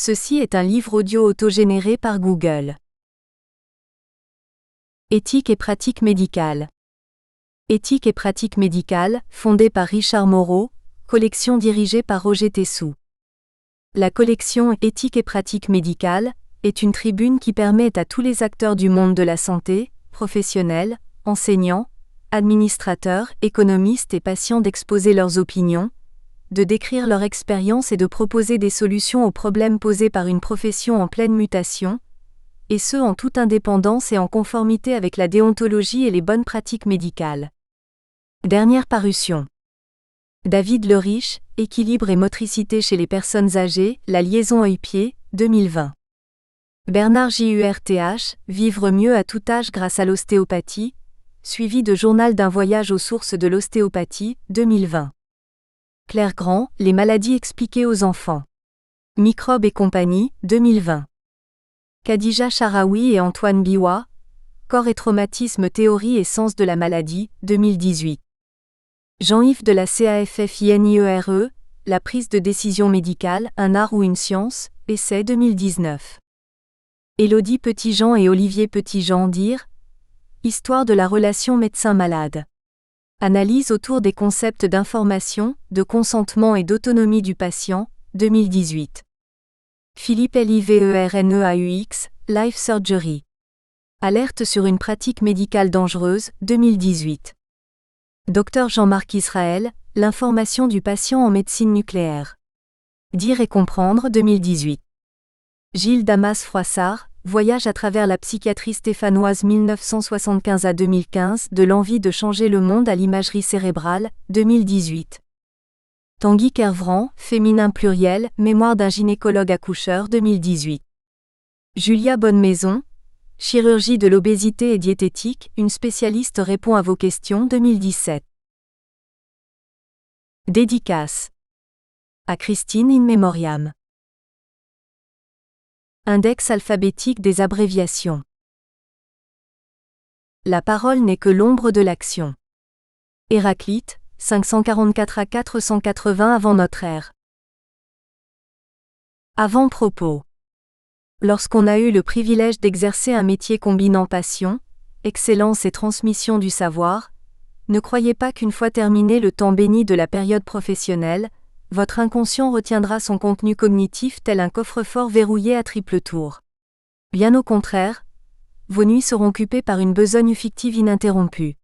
Ceci est un livre audio autogénéré par Google. Éthique et pratique médicale. Éthique et pratique médicale, fondée par Richard Moreau, collection dirigée par Roger Tessou. La collection Éthique et pratique médicale est une tribune qui permet à tous les acteurs du monde de la santé, professionnels, enseignants, administrateurs, économistes et patients d'exposer leurs opinions, de décrire leur expérience et de proposer des solutions aux problèmes posés par une profession en pleine mutation, et ce en toute indépendance et en conformité avec la déontologie et les bonnes pratiques médicales. Dernière parution. David Leriche, Équilibre et motricité chez les personnes âgées, la liaison œil-pied, 2020. Bernard Jurth, Vivre mieux à tout âge grâce à l'ostéopathie, suivi de Journal d'un voyage aux sources de l'ostéopathie, 2020. Claire Grand, Les maladies expliquées aux enfants. Microbes et compagnie, 2020. Khadija Sharawi et Antoine Biwa, Corps et traumatisme, théorie et sens de la maladie, 2018. Jean-Yves de la CAFFINIERE, La prise de décision médicale, un art ou une science, essai 2019. Élodie Petitjean et Olivier Petitjean dire Histoire de la relation médecin-malade. Analyse autour des concepts d'information, de consentement et d'autonomie du patient, 2018. Philippe Liverneaux, Life Surgery. Alerte sur une pratique médicale dangereuse, 2018. Dr Jean-Marc Israël, L'information du patient en médecine nucléaire. Dire et comprendre, 2018. Gilles Damas-Froissart, Voyage à travers la psychiatrie stéphanoise 1975 à 2015, de l'envie de changer le monde à l'imagerie cérébrale, 2018. Tanguy Kervran, Féminin pluriel, Mémoire d'un gynécologue accoucheur, 2018. Julia Bonnemaison, Chirurgie de l'obésité et diététique, une spécialiste répond à vos questions, 2017. Dédicace. À Christine in memoriam. Index alphabétique des abréviations. La parole n'est que l'ombre de l'action. Héraclite, 544 à 480 avant notre ère. Avant-propos. Lorsqu'on a eu le privilège d'exercer un métier combinant passion, excellence et transmission du savoir, ne croyez pas qu'une fois terminé le temps béni de la période professionnelle, votre inconscient retiendra son contenu cognitif tel un coffre-fort verrouillé à triple tour. Bien au contraire, vos nuits seront occupées par une besogne fictive ininterrompue.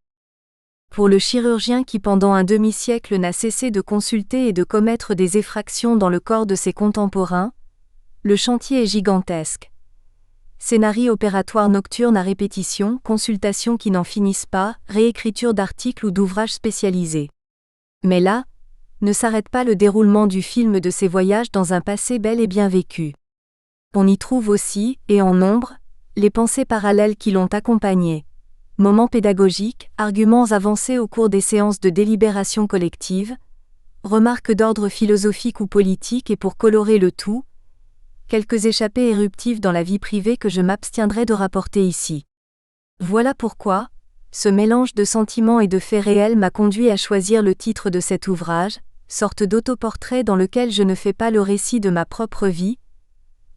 Pour le chirurgien qui pendant un demi-siècle n'a cessé de consulter et de commettre des effractions dans le corps de ses contemporains, le chantier est gigantesque. Scénarii opératoires nocturnes à répétition, consultations qui n'en finissent pas, réécriture d'articles ou d'ouvrages spécialisés. Mais là, ne s'arrête pas le déroulement du film de ses voyages dans un passé bel et bien vécu. On y trouve aussi, et en nombre, les pensées parallèles qui l'ont accompagné. Moments pédagogiques, arguments avancés au cours des séances de délibération collective, remarques d'ordre philosophique ou politique et pour colorer le tout, quelques échappées éruptives dans la vie privée que je m'abstiendrai de rapporter ici. Voilà pourquoi, ce mélange de sentiments et de faits réels m'a conduit à choisir le titre de cet ouvrage, sorte d'autoportrait dans lequel je ne fais pas le récit de ma propre vie,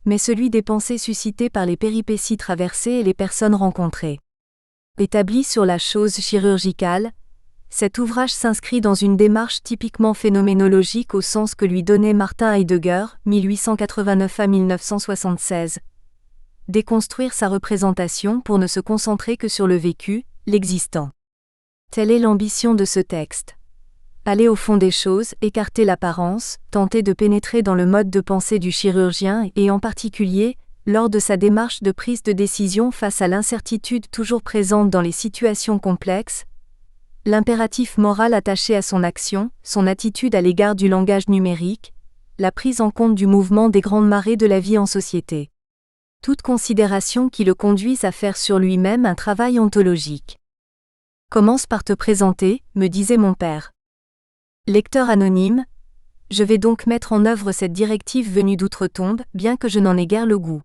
mais celui des pensées suscitées par les péripéties traversées et les personnes rencontrées. Établi sur la chose chirurgicale, cet ouvrage s'inscrit dans une démarche typiquement phénoménologique au sens que lui donnait Martin Heidegger, 1889 à 1976. Déconstruire sa représentation pour ne se concentrer que sur le vécu, l'existant. Telle est l'ambition de ce texte. Aller au fond des choses, écarter l'apparence, tenter de pénétrer dans le mode de pensée du chirurgien et en particulier, lors de sa démarche de prise de décision face à l'incertitude toujours présente dans les situations complexes, l'impératif moral attaché à son action, son attitude à l'égard du langage numérique, la prise en compte du mouvement des grandes marées de la vie en société. Toute considération qui le conduise à faire sur lui-même un travail ontologique. Commence par te présenter, me disait mon père. Lecteur anonyme, je vais donc mettre en œuvre cette directive venue d'outre-tombe, bien que je n'en ai guère le goût.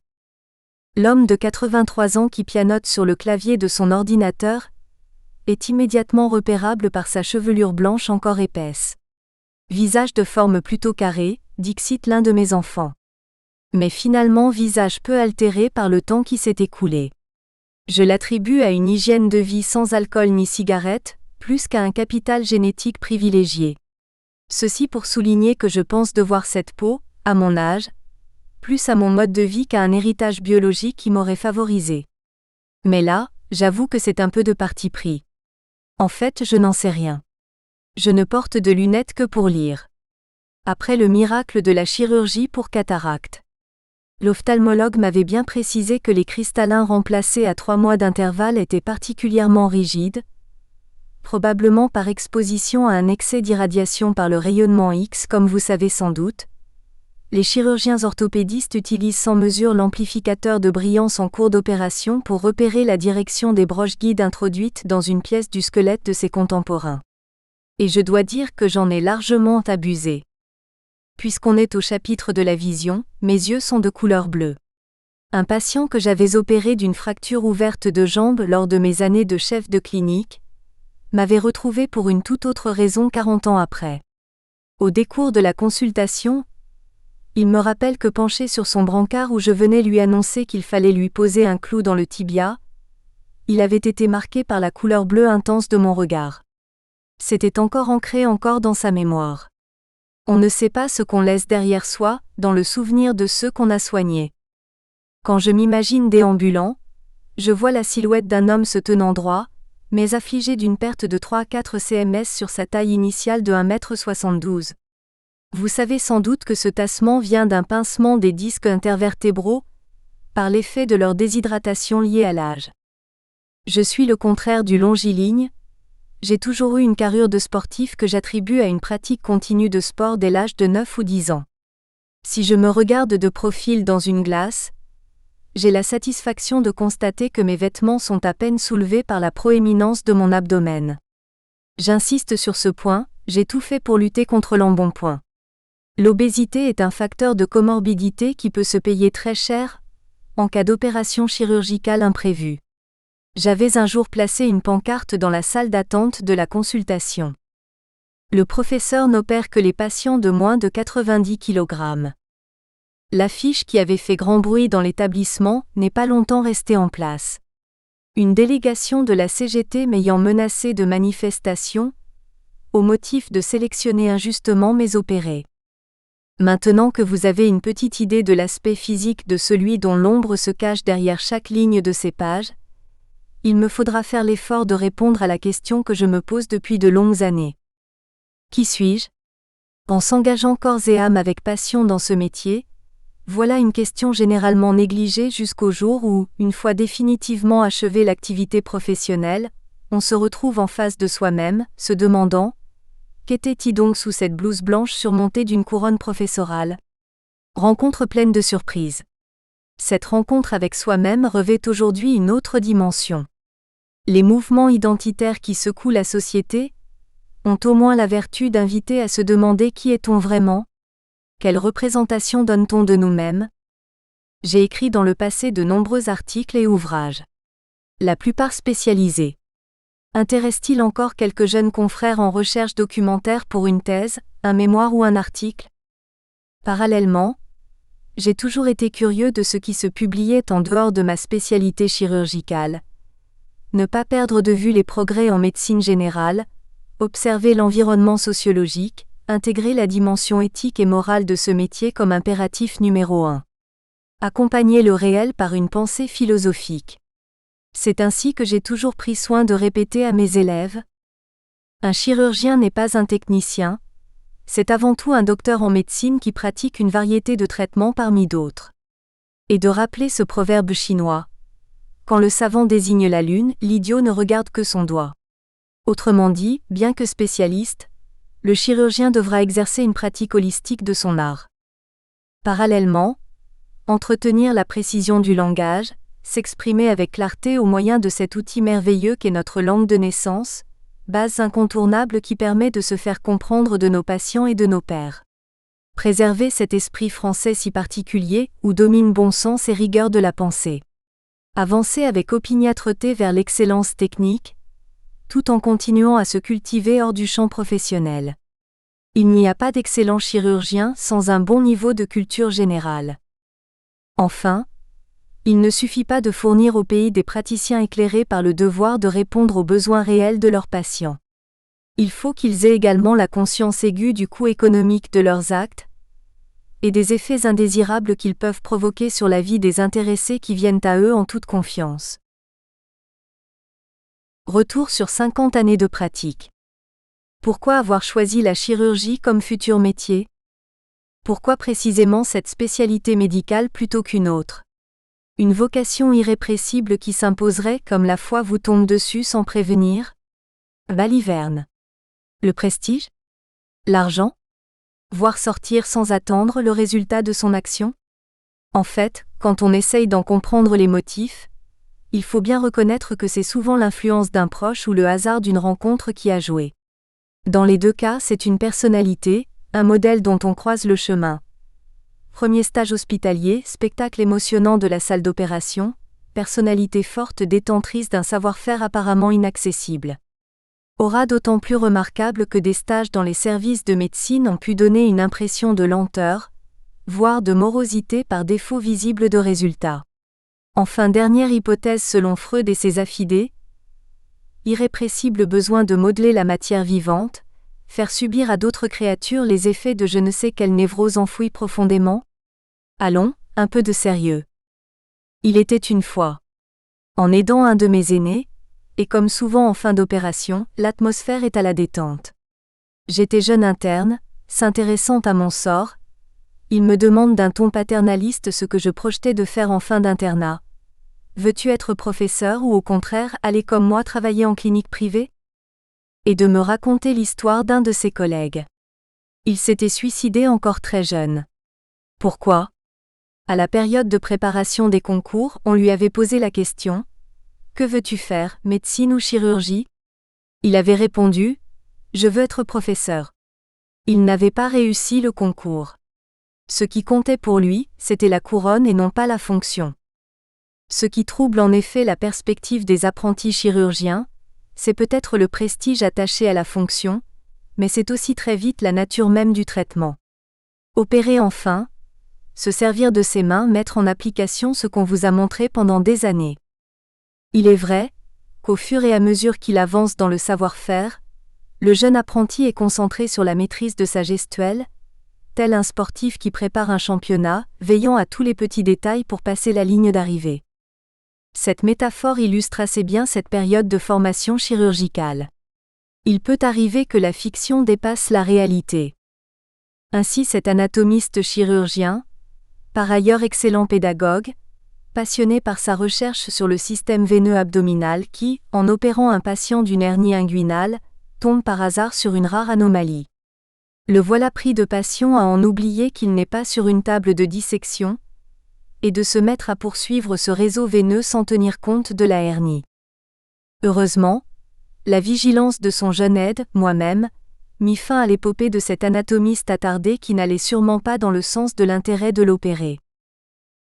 L'homme de 83 ans qui pianote sur le clavier de son ordinateur est immédiatement repérable par sa chevelure blanche encore épaisse. Visage de forme plutôt carrée, dixit l'un de mes enfants. Mais finalement visage peu altéré par le temps qui s'est écoulé. Je l'attribue à une hygiène de vie sans alcool ni cigarette, plus qu'à un capital génétique privilégié. Ceci pour souligner que je pense devoir cette peau, à mon âge, plus à mon mode de vie qu'à un héritage biologique qui m'aurait favorisé. Mais là, j'avoue que c'est un peu de parti pris. En fait, je n'en sais rien. Je ne porte de lunettes que pour lire. Après le miracle de la chirurgie pour cataracte. L'ophtalmologue m'avait bien précisé que les cristallins remplacés à 3 mois d'intervalle étaient particulièrement rigides, probablement par exposition à un excès d'irradiation par le rayonnement X comme vous savez sans doute. Les chirurgiens orthopédistes utilisent sans mesure l'amplificateur de brillance en cours d'opération pour repérer la direction des broches guides introduites dans une pièce du squelette de ses contemporains. Et je dois dire que j'en ai largement abusé. Puisqu'on est au chapitre de la vision, mes yeux sont de couleur bleue. Un patient que j'avais opéré d'une fracture ouverte de jambe lors de mes années de chef de clinique m'avait retrouvé pour une toute autre raison 40 ans après. Au décours de la consultation, il me rappelle que penché sur son brancard où je venais lui annoncer qu'il fallait lui poser un clou dans le tibia, il avait été marqué par la couleur bleue intense de mon regard. C'était encore ancré dans sa mémoire. On ne sait pas ce qu'on laisse derrière soi, dans le souvenir de ceux qu'on a soignés. Quand je m'imagine déambulant, je vois la silhouette d'un homme se tenant droit, mais affligé d'une perte de 3 à 4 cm sur sa taille initiale de 1,72 m. Vous savez sans doute que ce tassement vient d'un pincement des disques intervertébraux, par l'effet de leur déshydratation liée à l'âge. Je suis le contraire du longiligne. J'ai toujours eu une carrure de sportif que j'attribue à une pratique continue de sport dès l'âge de 9 ou 10 ans. Si je me regarde de profil dans une glace, j'ai la satisfaction de constater que mes vêtements sont à peine soulevés par la proéminence de mon abdomen. J'insiste sur ce point, j'ai tout fait pour lutter contre l'embonpoint. L'obésité est un facteur de comorbidité qui peut se payer très cher en cas d'opération chirurgicale imprévue. J'avais un jour placé une pancarte dans la salle d'attente de la consultation. Le professeur n'opère que les patients de moins de 90 kg. L'affiche qui avait fait grand bruit dans l'établissement n'est pas longtemps restée en place. Une délégation de la CGT m'ayant menacé de manifestation, au motif de sélectionner injustement mes opérés. Maintenant que vous avez une petite idée de l'aspect physique de celui dont l'ombre se cache derrière chaque ligne de ces pages, il me faudra faire l'effort de répondre à la question que je me pose depuis de longues années. Qui suis-je ? En s'engageant corps et âme avec passion dans ce métier, voilà une question généralement négligée jusqu'au jour où, une fois définitivement achevée l'activité professionnelle, on se retrouve en face de soi-même, se demandant « Qu'était-il donc sous cette blouse blanche surmontée d'une couronne professorale ?» Rencontre pleine de surprises. Cette rencontre avec soi-même revêt aujourd'hui une autre dimension. Les mouvements identitaires qui secouent la société ont au moins la vertu d'inviter à se demander qui est-on vraiment ? Quelle représentation donne-t-on de nous-mêmes ? J'ai écrit dans le passé de nombreux articles et ouvrages. La plupart spécialisés. Intéresse-t-il encore quelques jeunes confrères en recherche documentaire pour une thèse, un mémoire ou un article ? Parallèlement, j'ai toujours été curieux de ce qui se publiait en dehors de ma spécialité chirurgicale. Ne pas perdre de vue les progrès en médecine générale, observer l'environnement sociologique, intégrer la dimension éthique et morale de ce métier comme impératif numéro 1. Accompagner le réel par une pensée philosophique. C'est ainsi que j'ai toujours pris soin de répéter à mes élèves. Un chirurgien n'est pas un technicien, c'est avant tout un docteur en médecine qui pratique une variété de traitements parmi d'autres. Et de rappeler ce proverbe chinois. Quand le savant désigne la lune, l'idiot ne regarde que son doigt. Autrement dit, bien que spécialiste, le chirurgien devra exercer une pratique holistique de son art. Parallèlement, entretenir la précision du langage, s'exprimer avec clarté au moyen de cet outil merveilleux qu'est notre langue de naissance, base incontournable qui permet de se faire comprendre de nos patients et de nos pairs. Préserver cet esprit français si particulier, où domine bon sens et rigueur de la pensée. Avancer avec opiniâtreté vers l'excellence technique, tout en continuant à se cultiver hors du champ professionnel. Il n'y a pas d'excellent chirurgien sans un bon niveau de culture générale. Enfin, il ne suffit pas de fournir au pays des praticiens éclairés par le devoir de répondre aux besoins réels de leurs patients. Il faut qu'ils aient également la conscience aiguë du coût économique de leurs actes et des effets indésirables qu'ils peuvent provoquer sur la vie des intéressés qui viennent à eux en toute confiance. Retour sur 50 années de pratique. Pourquoi avoir choisi la chirurgie comme futur métier ? Pourquoi précisément cette spécialité médicale plutôt qu'une autre ? Une vocation irrépressible qui s'imposerait comme la foi vous tombe dessus sans prévenir ? Baliverne. Le prestige ? L'argent ? Voir sortir sans attendre le résultat de son action ? En fait, quand on essaye d'en comprendre les motifs, il faut bien reconnaître que c'est souvent l'influence d'un proche ou le hasard d'une rencontre qui a joué. Dans les deux cas, c'est une personnalité, un modèle dont on croise le chemin. Premier stage hospitalier, spectacle émotionnant de la salle d'opération, personnalité forte détentrice d'un savoir-faire apparemment inaccessible. Aura d'autant plus remarquable que des stages dans les services de médecine ont pu donner une impression de lenteur, voire de morosité par défaut visible de résultats. Enfin, dernière hypothèse selon Freud et ses affidés, irrépressible besoin de modeler la matière vivante, faire subir à d'autres créatures les effets de je ne sais quelle névrose enfouie profondément ? Allons, un peu de sérieux. Il était une fois. En aidant un de mes aînés, et comme souvent en fin d'opération, l'atmosphère est à la détente. J'étais jeune interne, s'intéressant à mon sort. Il me demande d'un ton paternaliste ce que je projetais de faire en fin d'internat. Veux-tu être professeur ou au contraire aller comme moi travailler en clinique privée ? Et de me raconter l'histoire d'un de ses collègues. Il s'était suicidé encore très jeune. Pourquoi ? À la période de préparation des concours, on lui avait posé la question : que veux-tu faire, médecine ou chirurgie ? Il avait répondu : je veux être professeur. Il n'avait pas réussi le concours. Ce qui comptait pour lui, c'était la couronne et non pas la fonction. Ce qui trouble en effet la perspective des apprentis chirurgiens, c'est peut-être le prestige attaché à la fonction, mais c'est aussi très vite la nature même du traitement. Opérer enfin, se servir de ses mains, mettre en application ce qu'on vous a montré pendant des années. Il est vrai qu'au fur et à mesure qu'il avance dans le savoir-faire, le jeune apprenti est concentré sur la maîtrise de sa gestuelle, tel un sportif qui prépare un championnat, veillant à tous les petits détails pour passer la ligne d'arrivée. Cette métaphore illustre assez bien cette période de formation chirurgicale. Il peut arriver que la fiction dépasse la réalité. Ainsi cet anatomiste chirurgien, par ailleurs excellent pédagogue, passionné par sa recherche sur le système veineux abdominal qui, en opérant un patient d'une hernie inguinale, tombe par hasard sur une rare anomalie. Le voilà pris de passion à en oublier qu'il n'est pas sur une table de dissection, et de se mettre à poursuivre ce réseau veineux sans tenir compte de la hernie. Heureusement, la vigilance de son jeune aide, moi-même, mit fin à l'épopée de cet anatomiste attardé qui n'allait sûrement pas dans le sens de l'intérêt de l'opérer.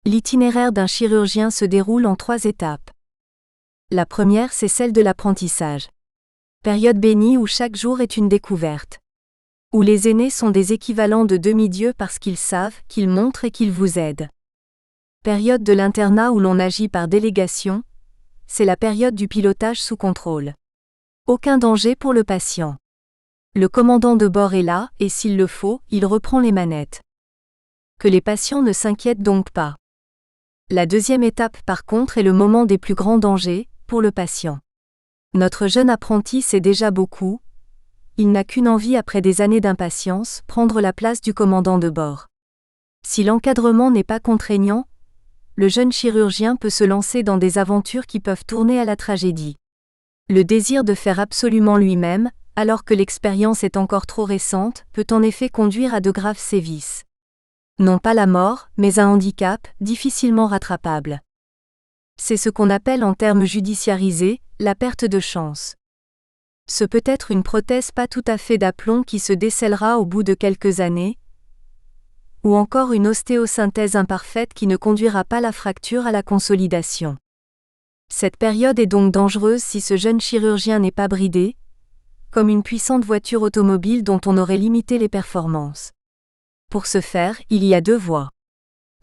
L'itinéraire d'un chirurgien se déroule en 3 étapes. La première, c'est celle de l'apprentissage. Période bénie où chaque jour est une découverte. Où les aînés sont des équivalents de demi-dieux parce qu'ils savent, qu'ils montrent et qu'ils vous aident. Période de l'internat où l'on agit par délégation, c'est la période du pilotage sous contrôle. Aucun danger pour le patient. Le commandant de bord est là, et s'il le faut, il reprend les manettes. Que les patients ne s'inquiètent donc pas. La deuxième étape par contre est le moment des plus grands dangers, pour le patient. Notre jeune apprenti sait déjà beaucoup. Il n'a qu'une envie après des années d'impatience, prendre la place du commandant de bord. Si l'encadrement n'est pas contraignant, le jeune chirurgien peut se lancer dans des aventures qui peuvent tourner à la tragédie. Le désir de faire absolument lui-même, alors que l'expérience est encore trop récente, peut en effet conduire à de graves sévices. Non pas la mort, mais un handicap, difficilement rattrapable. C'est ce qu'on appelle en termes judiciarisés, la perte de chance. Ce peut être une prothèse pas tout à fait d'aplomb qui se décellera au bout de quelques années, ou encore une ostéosynthèse imparfaite qui ne conduira pas la fracture à la consolidation. Cette période est donc dangereuse si ce jeune chirurgien n'est pas bridé, comme une puissante voiture automobile dont on aurait limité les performances. Pour ce faire, il y a 2 voies.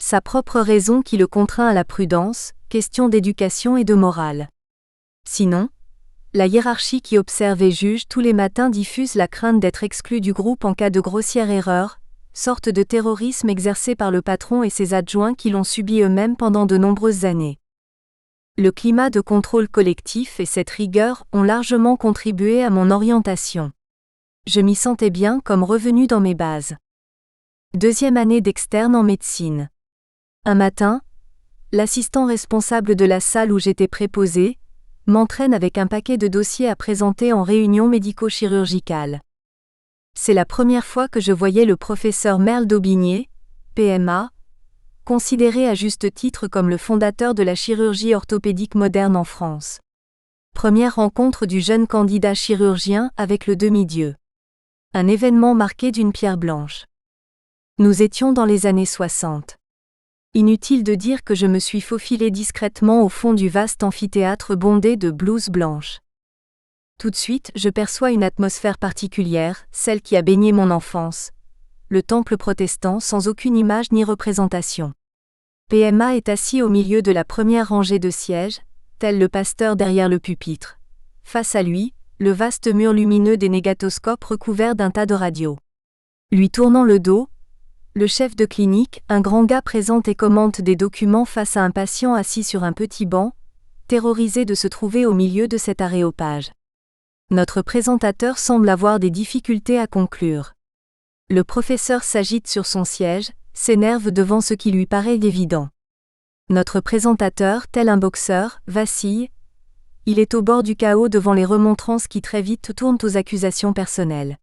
Sa propre raison qui le contraint à la prudence, question d'éducation et de morale. Sinon, la hiérarchie qui observe et juge tous les matins diffuse la crainte d'être exclu du groupe en cas de grossière erreur, sorte de terrorisme exercé par le patron et ses adjoints qui l'ont subi eux-mêmes pendant de nombreuses années. Le climat de contrôle collectif et cette rigueur ont largement contribué à mon orientation. Je m'y sentais bien comme revenu dans mes bases. 2e année d'externe en médecine. Un matin, l'assistant responsable de la salle où j'étais préposé m'entraîne avec un paquet de dossiers à présenter en réunion médico-chirurgicale. C'est la première fois que je voyais le professeur Merle d'Aubigné, PMA, considéré à juste titre comme le fondateur de la chirurgie orthopédique moderne en France. Première rencontre du jeune candidat chirurgien avec le demi-dieu. Un événement marqué d'une pierre blanche. Nous étions dans les années 60. Inutile de dire que je me suis faufilé discrètement au fond du vaste amphithéâtre bondé de blouses blanches. Tout de suite, je perçois une atmosphère particulière, celle qui a baigné mon enfance. Le temple protestant sans aucune image ni représentation. PMA est assis au milieu de la première rangée de sièges, tel le pasteur derrière le pupitre. Face à lui, le vaste mur lumineux des négatoscopes recouvert d'un tas de radios. Lui tournant le dos, le chef de clinique, un grand gars, présente et commente des documents face à un patient assis sur un petit banc, terrorisé de se trouver au milieu de cet aréopage. Notre présentateur semble avoir des difficultés à conclure. Le professeur s'agite sur son siège, s'énerve devant ce qui lui paraît évident. Notre présentateur, tel un boxeur, vacille. Il est au bord du chaos devant les remontrances qui très vite tournent aux accusations personnelles.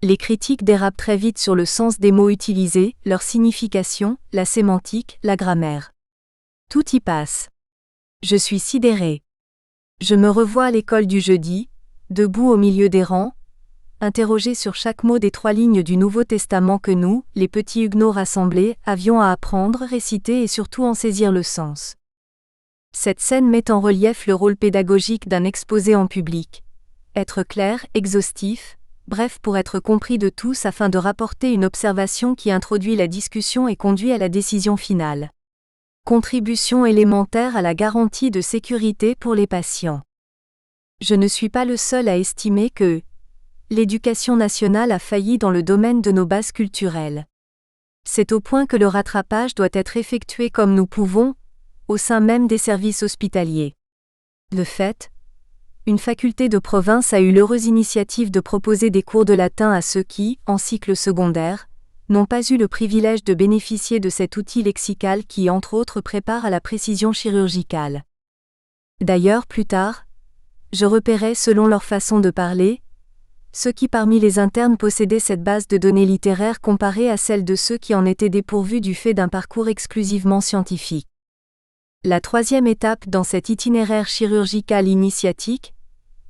Les critiques dérapent très vite sur le sens des mots utilisés, leur signification, la sémantique, la grammaire. Tout y passe. Je suis sidéré. Je me revois à l'école du jeudi, debout au milieu des rangs, interrogé sur chaque mot des 3 lignes du Nouveau Testament que nous, les petits huguenots rassemblés, avions à apprendre, réciter et surtout en saisir le sens. Cette scène met en relief le rôle pédagogique d'un exposé en public. Être clair, exhaustif, bref pour être compris de tous afin de rapporter une observation qui introduit la discussion et conduit à la décision finale. Contribution élémentaire à la garantie de sécurité pour les patients. Je ne suis pas le seul à estimer que l'éducation nationale a failli dans le domaine de nos bases culturelles. C'est au point que le rattrapage doit être effectué comme nous pouvons, au sein même des services hospitaliers. De fait, une faculté de province a eu l'heureuse initiative de proposer des cours de latin à ceux qui, en cycle secondaire, n'ont pas eu le privilège de bénéficier de cet outil lexical qui, entre autres, prépare à la précision chirurgicale. D'ailleurs, plus tard, je repérais, selon leur façon de parler, ceux qui parmi les internes possédaient cette base de données littéraires comparée à celle de ceux qui en étaient dépourvus du fait d'un parcours exclusivement scientifique. La 3e étape dans cet itinéraire chirurgical initiatique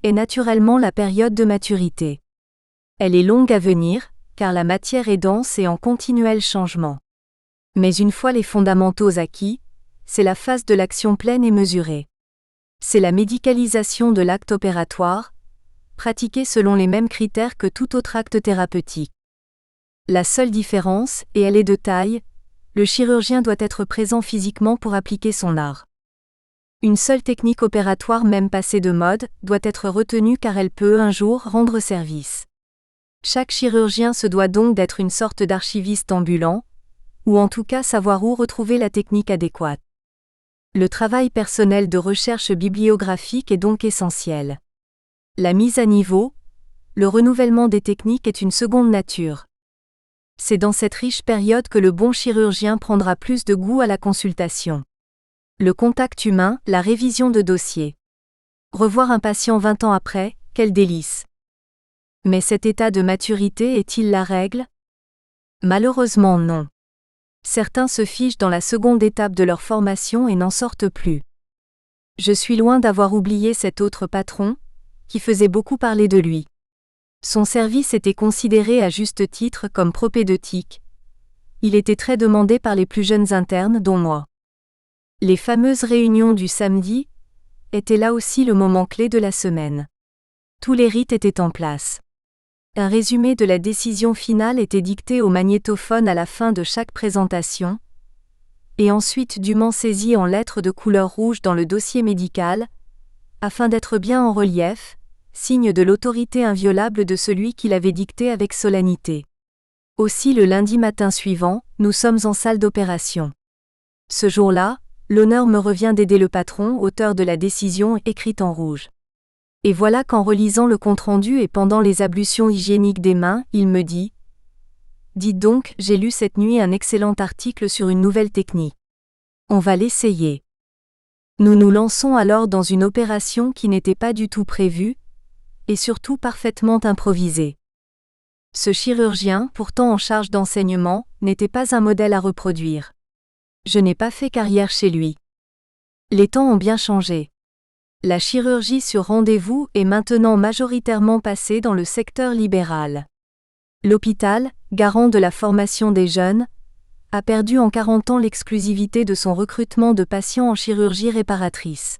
est naturellement la période de maturité. Elle est longue à venir, car la matière est dense et en continuel changement. Mais une fois les fondamentaux acquis, c'est la phase de l'action pleine et mesurée. C'est la médicalisation de l'acte opératoire, pratiquée selon les mêmes critères que tout autre acte thérapeutique. La seule différence, et elle est de taille, le chirurgien doit être présent physiquement pour appliquer son art. Une seule technique opératoire, même passée de mode, doit être retenue car elle peut un jour rendre service. Chaque chirurgien se doit donc d'être une sorte d'archiviste ambulant, ou en tout cas savoir où retrouver la technique adéquate. Le travail personnel de recherche bibliographique est donc essentiel. La mise à niveau, le renouvellement des techniques est une seconde nature. C'est dans cette riche période que le bon chirurgien prendra plus de goût à la consultation. Le contact humain, la révision de dossiers. Revoir un patient 20 ans après, quel délice. Mais cet état de maturité est-il la règle ? Malheureusement non. Certains se figent dans la seconde étape de leur formation et n'en sortent plus. Je suis loin d'avoir oublié cet autre patron, qui faisait beaucoup parler de lui. Son service était considéré à juste titre comme propédeutique. Il était très demandé par les plus jeunes internes, dont moi. Les fameuses réunions du samedi étaient là aussi le moment clé de la semaine. Tous les rites étaient en place. Un résumé de la décision finale était dicté au magnétophone à la fin de chaque présentation, et ensuite dûment saisi en lettres de couleur rouge dans le dossier médical, afin d'être bien en relief, signe de l'autorité inviolable de celui qui l'avait dicté avec solennité. Aussi le lundi matin suivant, nous sommes en salle d'opération. Ce jour-là, l'honneur me revient d'aider le patron, auteur de la décision écrite en rouge. Et voilà qu'en relisant le compte-rendu et pendant les ablutions hygiéniques des mains, il me dit « Dites donc, j'ai lu cette nuit un excellent article sur une nouvelle technique. On va l'essayer. » Nous nous lançons alors dans une opération qui n'était pas du tout prévue, et surtout parfaitement improvisée. Ce chirurgien, pourtant en charge d'enseignement, n'était pas un modèle à reproduire. Je n'ai pas fait carrière chez lui. Les temps ont bien changé. La chirurgie sur rendez-vous est maintenant majoritairement passée dans le secteur libéral. L'hôpital, garant de la formation des jeunes, a perdu en 40 ans l'exclusivité de son recrutement de patients en chirurgie réparatrice.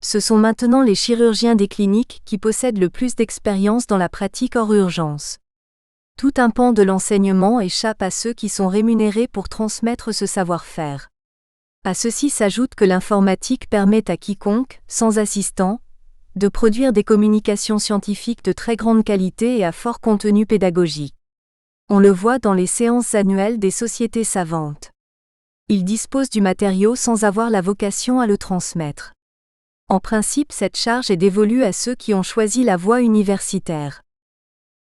Ce sont maintenant les chirurgiens des cliniques qui possèdent le plus d'expérience dans la pratique hors urgence. Tout un pan de l'enseignement échappe à ceux qui sont rémunérés pour transmettre ce savoir-faire. À ceci s'ajoute que l'informatique permet à quiconque, sans assistant, de produire des communications scientifiques de très grande qualité et à fort contenu pédagogique. On le voit dans les séances annuelles des sociétés savantes. Ils disposent du matériau sans avoir la vocation à le transmettre. En principe, cette charge est dévolue à ceux qui ont choisi la voie universitaire.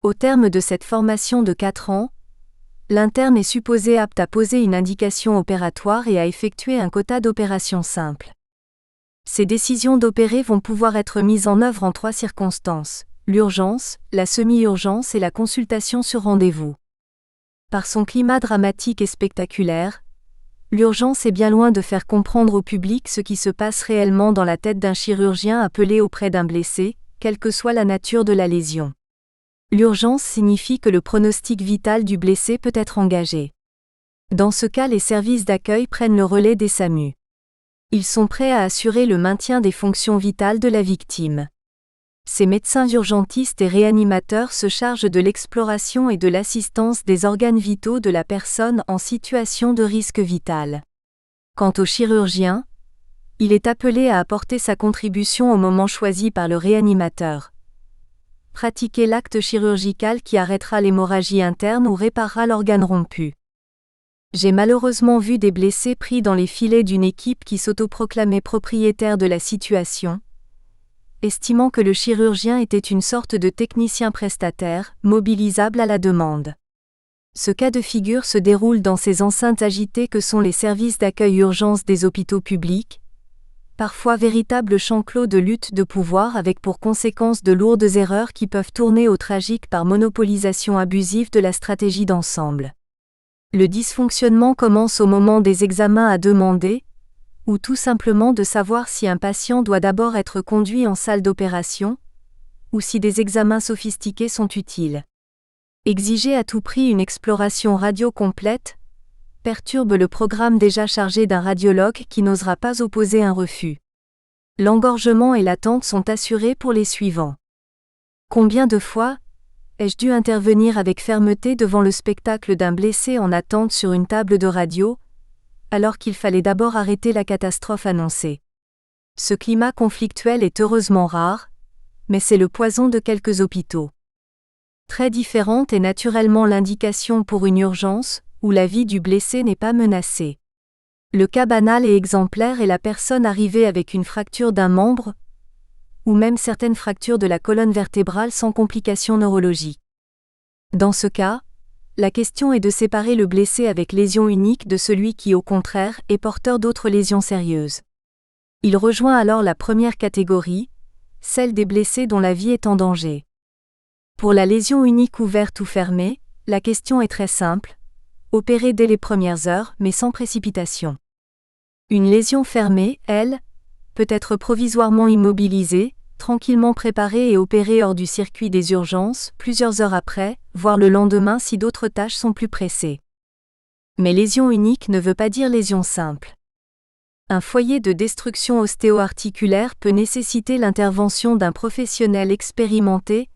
Au terme de cette formation de 4 ans, l'interne est supposé apte à poser une indication opératoire et à effectuer un quota d'opérations simples. Ces décisions d'opérer vont pouvoir être mises en œuvre en 3 circonstances: l'urgence, la semi-urgence et la consultation sur rendez-vous. Par son climat dramatique et spectaculaire, l'urgence est bien loin de faire comprendre au public ce qui se passe réellement dans la tête d'un chirurgien appelé auprès d'un blessé, quelle que soit la nature de la lésion. L'urgence signifie que le pronostic vital du blessé peut être engagé. Dans ce cas, les services d'accueil prennent le relais des SAMU. Ils sont prêts à assurer le maintien des fonctions vitales de la victime. Ces médecins urgentistes et réanimateurs se chargent de l'exploration et de l'assistance des organes vitaux de la personne en situation de risque vital. Quant au chirurgien, il est appelé à apporter sa contribution au moment choisi par le réanimateur. Pratiquer l'acte chirurgical qui arrêtera l'hémorragie interne ou réparera l'organe rompu. J'ai malheureusement vu des blessés pris dans les filets d'une équipe qui s'autoproclamait propriétaire de la situation, estimant que le chirurgien était une sorte de technicien prestataire, mobilisable à la demande. Ce cas de figure se déroule dans ces enceintes agitées que sont les services d'accueil urgence des hôpitaux publics, parfois véritable champ clos de lutte de pouvoir avec pour conséquence de lourdes erreurs qui peuvent tourner au tragique par monopolisation abusive de la stratégie d'ensemble. Le dysfonctionnement commence au moment des examens à demander, ou tout simplement de savoir si un patient doit d'abord être conduit en salle d'opération, ou si des examens sophistiqués sont utiles. Exiger à tout prix une exploration radio complète perturbe le programme déjà chargé d'un radiologue qui n'osera pas opposer un refus. L'engorgement et l'attente sont assurés pour les suivants. Combien de fois ai-je dû intervenir avec fermeté devant le spectacle d'un blessé en attente sur une table de radio, alors qu'il fallait d'abord arrêter la catastrophe annoncée. Ce climat conflictuel est heureusement rare, mais c'est le poison de quelques hôpitaux. Très différente est naturellement l'indication pour une urgence, où la vie du blessé n'est pas menacée. Le cas banal et exemplaire est la personne arrivée avec une fracture d'un membre, ou même certaines fractures de la colonne vertébrale sans complications neurologiques. Dans ce cas, la question est de séparer le blessé avec lésion unique de celui qui, au contraire, est porteur d'autres lésions sérieuses. Il rejoint alors la première catégorie, celle des blessés dont la vie est en danger. Pour la lésion unique ouverte ou fermée, la question est très simple: opérer dès les premières heures, mais sans précipitation. Une lésion fermée, elle, peut être provisoirement immobilisée, tranquillement préparée et opérée hors du circuit des urgences, plusieurs heures après, voire le lendemain si d'autres tâches sont plus pressées. Mais lésion unique ne veut pas dire lésion simple. Un foyer de destruction ostéo-articulaire peut nécessiter l'intervention d'un professionnel expérimenté,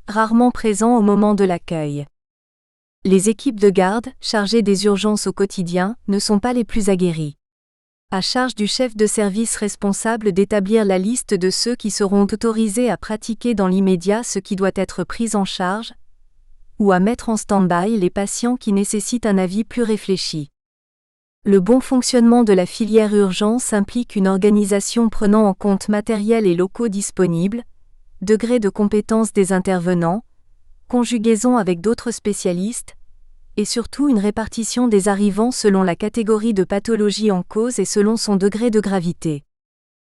rarement présent au moment de l'accueil. Les équipes de garde, chargées des urgences au quotidien, ne sont pas les plus aguerries. À charge du chef de service responsable d'établir la liste de ceux qui seront autorisés à pratiquer dans l'immédiat ce qui doit être pris en charge, ou à mettre en stand-by les patients qui nécessitent un avis plus réfléchi. Le bon fonctionnement de la filière urgence implique une organisation prenant en compte matériel et locaux disponibles, degré de compétence des intervenants, conjugaison avec d'autres spécialistes, et surtout une répartition des arrivants selon la catégorie de pathologie en cause et selon son degré de gravité.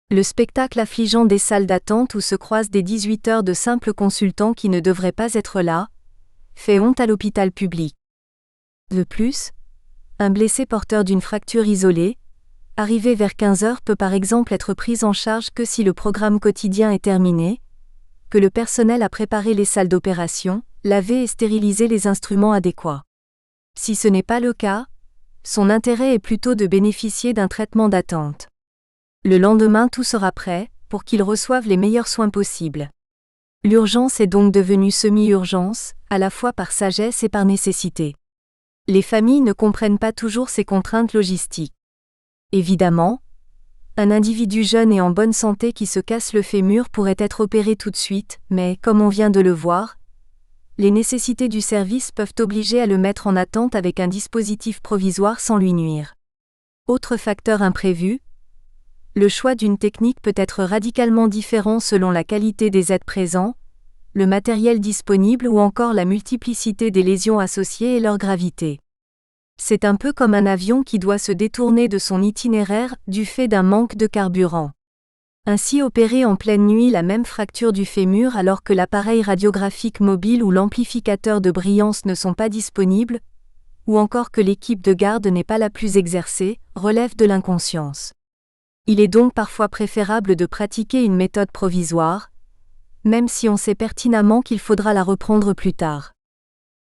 Le spectacle affligeant des salles d'attente où se croisent des 18 heures de simples consultants qui ne devraient pas être là, fait honte à l'hôpital public. De plus, un blessé porteur d'une fracture isolée, arrivé vers 15 heures peut par exemple être pris en charge que si le programme quotidien est terminé, que le personnel a préparé les salles d'opération, lavé et stérilisé les instruments adéquats. Si ce n'est pas le cas, son intérêt est plutôt de bénéficier d'un traitement d'attente. Le lendemain tout sera prêt, pour qu'il reçoive les meilleurs soins possibles. L'urgence est donc devenue semi-urgence, à la fois par sagesse et par nécessité. Les familles ne comprennent pas toujours ces contraintes logistiques. Évidemment, un individu jeune et en bonne santé qui se casse le fémur pourrait être opéré tout de suite, mais, comme on vient de le voir, les nécessités du service peuvent obliger à le mettre en attente avec un dispositif provisoire sans lui nuire. Autre facteur imprévu, le choix d'une technique peut être radicalement différent selon la qualité des aides présents, le matériel disponible ou encore la multiplicité des lésions associées et leur gravité. C'est un peu comme un avion qui doit se détourner de son itinéraire du fait d'un manque de carburant. Ainsi opérer en pleine nuit la même fracture du fémur alors que l'appareil radiographique mobile ou l'amplificateur de brillance ne sont pas disponibles, ou encore que l'équipe de garde n'est pas la plus exercée, relève de l'inconscience. Il est donc parfois préférable de pratiquer une méthode provisoire, même si on sait pertinemment qu'il faudra la reprendre plus tard.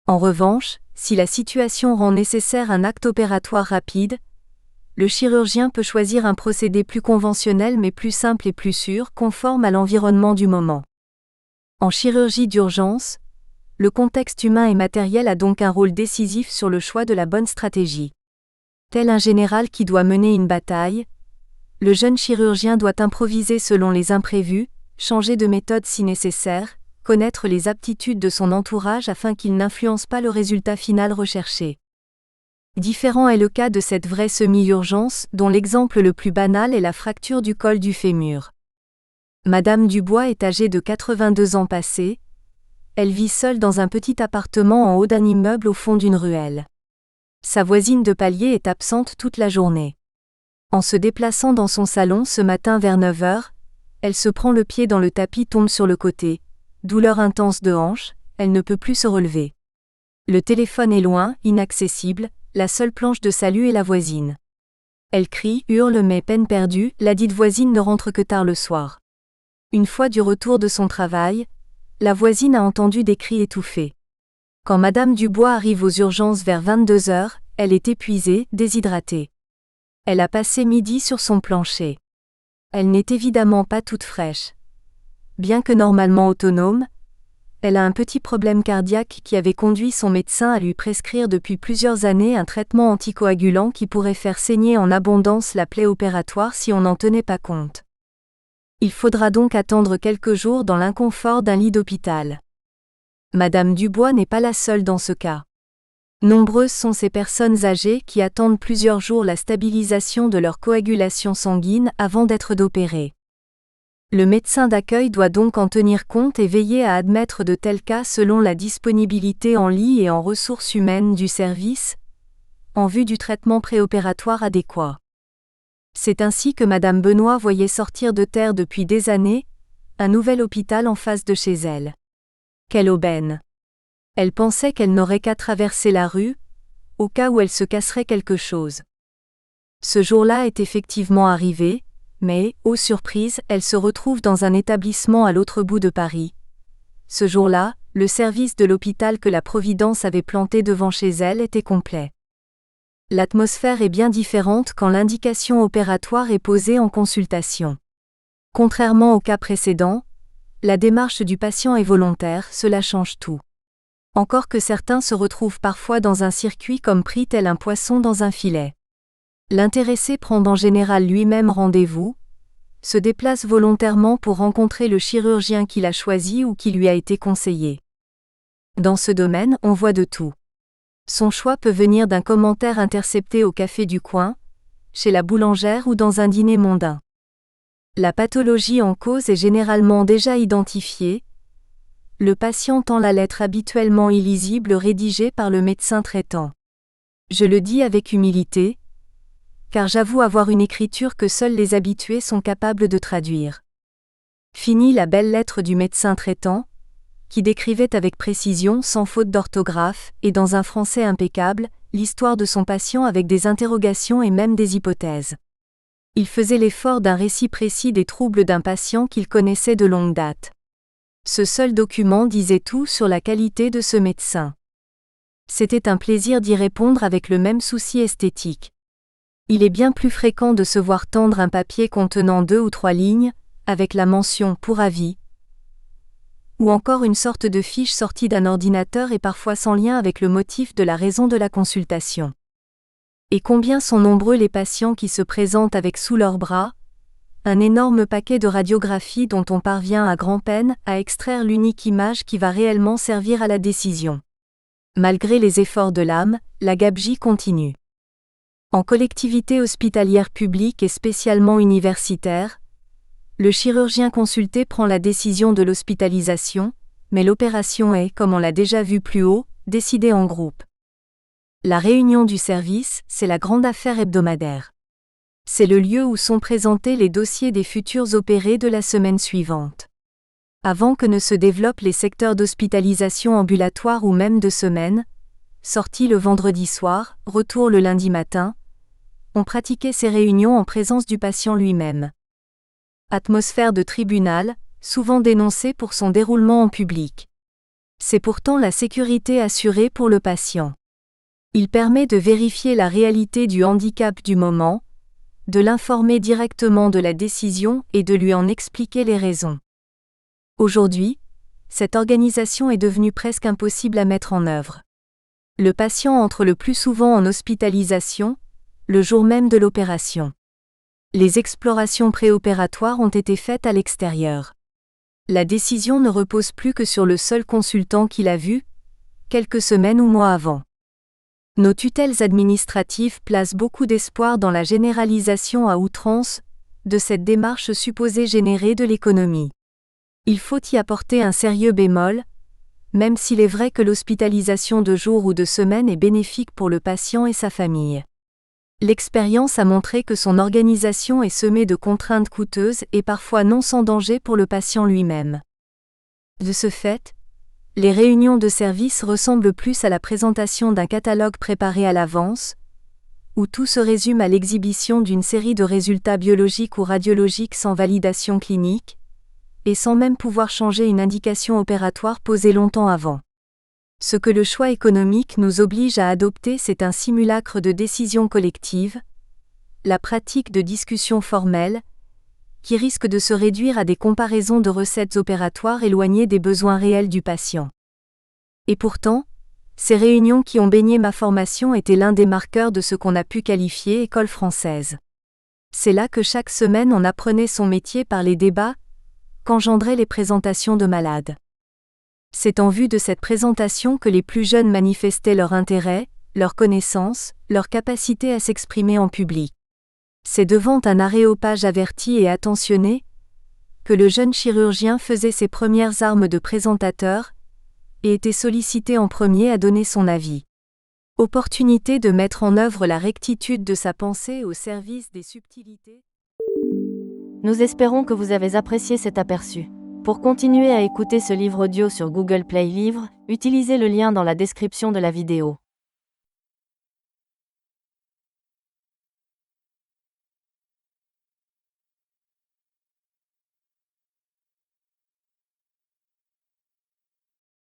En revanche, si la situation rend nécessaire un acte opératoire rapide, le chirurgien peut choisir un procédé plus conventionnel mais plus simple et plus sûr, conforme à l'environnement du moment. En chirurgie d'urgence, le contexte humain et matériel a donc un rôle décisif sur le choix de la bonne stratégie. Tel un général qui doit mener une bataille, le jeune chirurgien doit improviser selon les imprévus, changer de méthode si nécessaire, connaître les aptitudes de son entourage afin qu'il n'influence pas le résultat final recherché. Différent est le cas de cette vraie semi-urgence, dont l'exemple le plus banal est la fracture du col du fémur. Madame Dubois est âgée de 82 ans passés. Elle vit seule dans un petit appartement en haut d'un immeuble au fond d'une ruelle. Sa voisine de palier est absente toute la journée. En se déplaçant dans son salon ce matin vers 9 heures, elle se prend le pied dans le tapis, tombe sur le côté. Douleur intense de hanche, elle ne peut plus se relever. Le téléphone est loin, inaccessible, la seule planche de salut est la voisine. Elle crie, hurle mais peine perdue, la dite voisine ne rentre que tard le soir. Une fois du retour de son travail, la voisine a entendu des cris étouffés. Quand Madame Dubois arrive aux urgences vers 22 heures, elle est épuisée, déshydratée. Elle a passé midi sur son plancher. Elle n'est évidemment pas toute fraîche. Bien que normalement autonome, elle a un petit problème cardiaque qui avait conduit son médecin à lui prescrire depuis plusieurs années un traitement anticoagulant qui pourrait faire saigner en abondance la plaie opératoire si on n'en tenait pas compte. Il faudra donc attendre quelques jours dans l'inconfort d'un lit d'hôpital. Madame Dubois n'est pas la seule dans ce cas. Nombreuses sont ces personnes âgées qui attendent plusieurs jours la stabilisation de leur coagulation sanguine avant d'être opérées. Le médecin d'accueil doit donc en tenir compte et veiller à admettre de tels cas selon la disponibilité en lit et en ressources humaines du service, en vue du traitement préopératoire adéquat. C'est ainsi que Madame Benoît voyait sortir de terre depuis des années un nouvel hôpital en face de chez elle. Quelle aubaine! Elle pensait qu'elle n'aurait qu'à traverser la rue, au cas où elle se casserait quelque chose. Ce jour-là est effectivement arrivé, mais, ô surprise, elle se retrouve dans un établissement à l'autre bout de Paris. Ce jour-là, le service de l'hôpital que la Providence avait planté devant chez elle était complet. L'atmosphère est bien différente quand l'indication opératoire est posée en consultation. Contrairement au cas précédent, la démarche du patient est volontaire, cela change tout. Encore que certains se retrouvent parfois dans un circuit comme pris tel un poisson dans un filet. L'intéressé prend en général lui-même rendez-vous, se déplace volontairement pour rencontrer le chirurgien qu'il a choisi ou qui lui a été conseillé. Dans ce domaine, on voit de tout. Son choix peut venir d'un commentaire intercepté au café du coin, chez la boulangère ou dans un dîner mondain. La pathologie en cause est généralement déjà identifiée. Le patient tend la lettre habituellement illisible rédigée par le médecin traitant. Je le dis avec humilité, car j'avoue avoir une écriture que seuls les habitués sont capables de traduire. Fini la belle lettre du médecin traitant, qui décrivait avec précision, sans faute d'orthographe, et dans un français impeccable, l'histoire de son patient avec des interrogations et même des hypothèses. Il faisait l'effort d'un récit précis des troubles d'un patient qu'il connaissait de longue date. Ce seul document disait tout sur la qualité de ce médecin. C'était un plaisir d'y répondre avec le même souci esthétique. Il est bien plus fréquent de se voir tendre un papier contenant 2 ou 3 lignes, avec la mention « pour avis », ou encore une sorte de fiche sortie d'un ordinateur et parfois sans lien avec le motif de la raison de la consultation. Et combien sont nombreux les patients qui se présentent avec sous leurs bras un énorme paquet de radiographies dont on parvient à grand-peine à extraire l'unique image qui va réellement servir à la décision. Malgré les efforts de l'âme, la gabegie continue. En collectivité hospitalière publique et spécialement universitaire, le chirurgien consulté prend la décision de l'hospitalisation, mais l'opération est, comme on l'a déjà vu plus haut, décidée en groupe. La réunion du service, c'est la grande affaire hebdomadaire. C'est le lieu où sont présentés les dossiers des futurs opérés de la semaine suivante. Avant que ne se développent les secteurs d'hospitalisation ambulatoire ou même de semaine, sortie le vendredi soir, retour le lundi matin, on pratiquait ces réunions en présence du patient lui-même. Atmosphère de tribunal, souvent dénoncée pour son déroulement en public. C'est pourtant la sécurité assurée pour le patient. Il permet de vérifier la réalité du handicap du moment, de l'informer directement de la décision et de lui en expliquer les raisons. Aujourd'hui, cette organisation est devenue presque impossible à mettre en œuvre. Le patient entre le plus souvent en hospitalisation, le jour même de l'opération. Les explorations préopératoires ont été faites à l'extérieur. La décision ne repose plus que sur le seul consultant qui l'a vu, quelques semaines ou mois avant. Nos tutelles administratives placent beaucoup d'espoir dans la généralisation à outrance de cette démarche supposée générer de l'économie. Il faut y apporter un sérieux bémol, même s'il est vrai que l'hospitalisation de jour ou de semaine est bénéfique pour le patient et sa famille. L'expérience a montré que son organisation est semée de contraintes coûteuses et parfois non sans danger pour le patient lui-même. De ce fait, les réunions de service ressemblent plus à la présentation d'un catalogue préparé à l'avance, où tout se résume à l'exhibition d'une série de résultats biologiques ou radiologiques sans validation clinique, et sans même pouvoir changer une indication opératoire posée longtemps avant. Ce que le choix économique nous oblige à adopter, c'est un simulacre de décision collective, la pratique de discussions formelles, qui risque de se réduire à des comparaisons de recettes opératoires éloignées des besoins réels du patient. Et pourtant, ces réunions qui ont baigné ma formation étaient l'un des marqueurs de ce qu'on a pu qualifier école française. C'est là que chaque semaine on apprenait son métier par les débats qu'engendraient les présentations de malades. C'est en vue de cette présentation que les plus jeunes manifestaient leur intérêt, leur connaissance, leur capacité à s'exprimer en public. C'est devant un aréopage averti et attentionné que le jeune chirurgien faisait ses premières armes de présentateur et était sollicité en premier à donner son avis. Opportunité de mettre en œuvre la rectitude de sa pensée au service des subtilités. Nous espérons que vous avez apprécié cet aperçu. Pour continuer à écouter ce livre audio sur Google Play Livres, utilisez le lien dans la description de la vidéo.